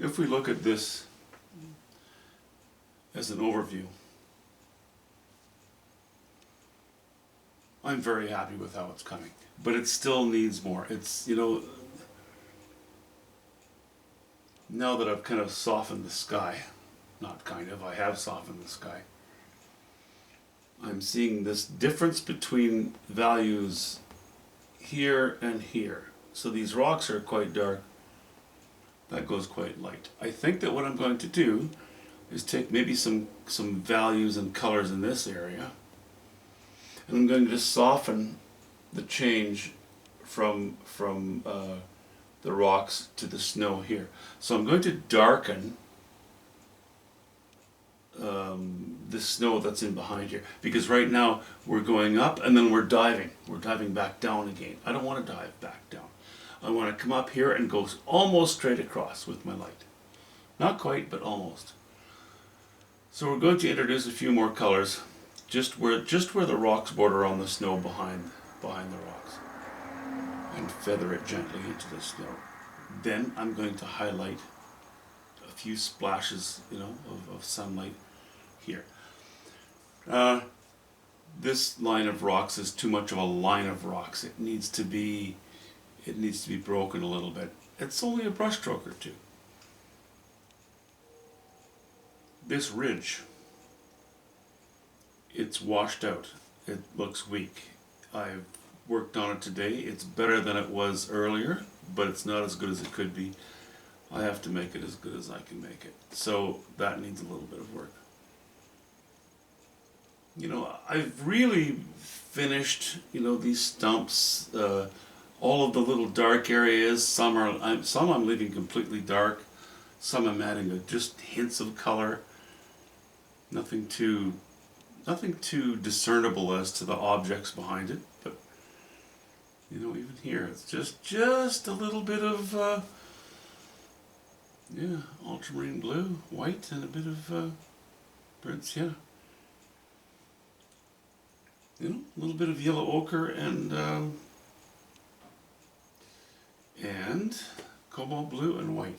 if we look at this as an overview, I'm very happy with how it's coming, but it still needs more. It's, you know, now that I've kind of softened the sky, not kind of, I have softened the sky, I'm seeing this difference between values here and here. So these rocks are quite dark, that goes quite light. I think that what I'm going to do is take maybe some values and colors in this area, and I'm going to just soften the change from the rocks to the snow here. So I'm going to darken the snow that's in behind here, because right now we're going up and then we're diving back down again. I don't want to dive back down. I want to come up here and go almost straight across with my light. Not quite, but almost. So we're going to introduce a few more colors just where the rocks border on the snow behind the rocks, and feather it gently into the snow. Then I'm going to highlight a few splashes, you know, of sunlight here. This line of rocks is too much of a line of rocks. It needs to be broken a little bit. It's only a brush stroke or two. This ridge, it's washed out. It looks weak. I've worked on it today. It's better than it was earlier, but it's not as good as it could be. I have to make it as good as I can make it. So that needs a little bit of work. You know, I've really finished, you know, these stumps, all of the little dark areas. Some I'm leaving completely dark. Some I'm adding just hints of color. Nothing too discernible as to the objects behind it, but you know, even here it's just a little bit of ultramarine blue, white, and a bit of birds, yeah. You know, a little bit of yellow ochre and cobalt blue and white.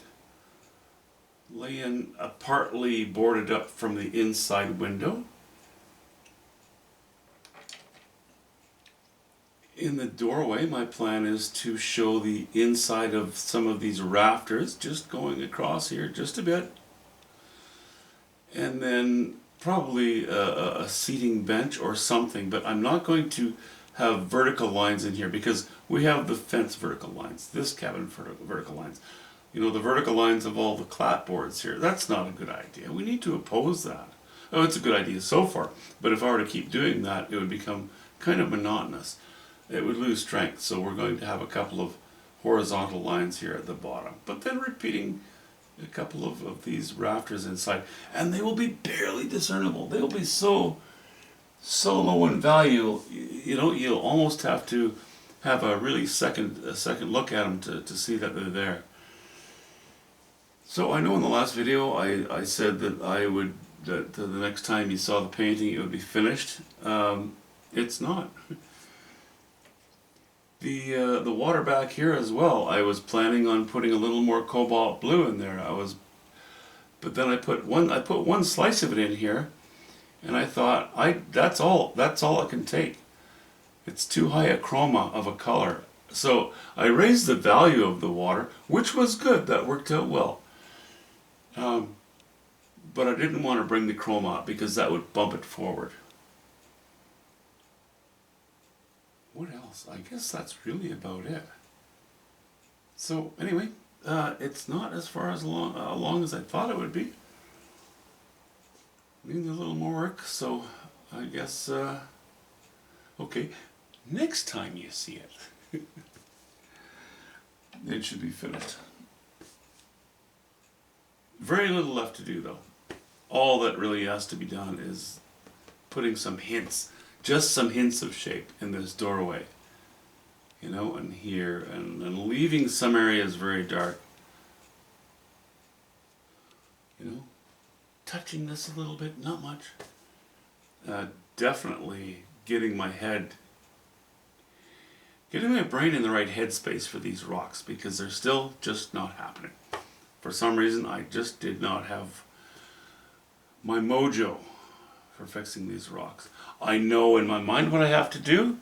Lay in a partly boarded up from the inside window. In the doorway, my plan is to show the inside of some of these rafters, just going across here just a bit. And then probably a seating bench or something, but I'm not going to have vertical lines in here because we have the fence vertical lines, this cabin vertical lines. You know, the vertical lines of all the clapboards here, that's not a good idea. We need to oppose that. Oh, it's a good idea so far, but if I were to keep doing that, it would become kind of monotonous. It would lose strength, so we're going to have a couple of horizontal lines here at the bottom, but then repeating a couple of these rafters inside, and they will be barely discernible. They'll be so low in value, you know, you'll almost have to have a really second look at them to see that they're there. So I know in the last video I said that that the next time you saw the painting it would be finished. It's not. The water back here as well, I was planning on putting a little more cobalt blue in there. But then I put one slice of it in here, and I thought that's all it can take. It's too high a chroma of a color. So I raised the value of the water, which was good. That worked out well. But I didn't want to bring the chroma up because that would bump it forward. What else? I guess that's really about it. So anyway, it's not as far as long as I thought it would be. Needs a little more work, so I guess, okay, next time you see it, it should be finished. Very little left to do though. All that really has to be done is putting some hints, just some hints of shape in this doorway, you know, and here, and leaving some areas very dark, you know, touching this a little bit, not much. Definitely getting my brain in the right headspace for these rocks, because they're still just not happening For some reason, I just did not have my mojo for fixing these rocks. I know in my mind what I have to do,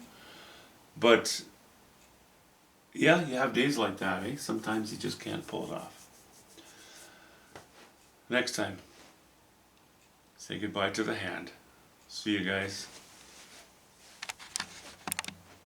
but yeah, you have days like that, eh? Sometimes you just can't pull it off. Next time, say goodbye to the hand. See you guys.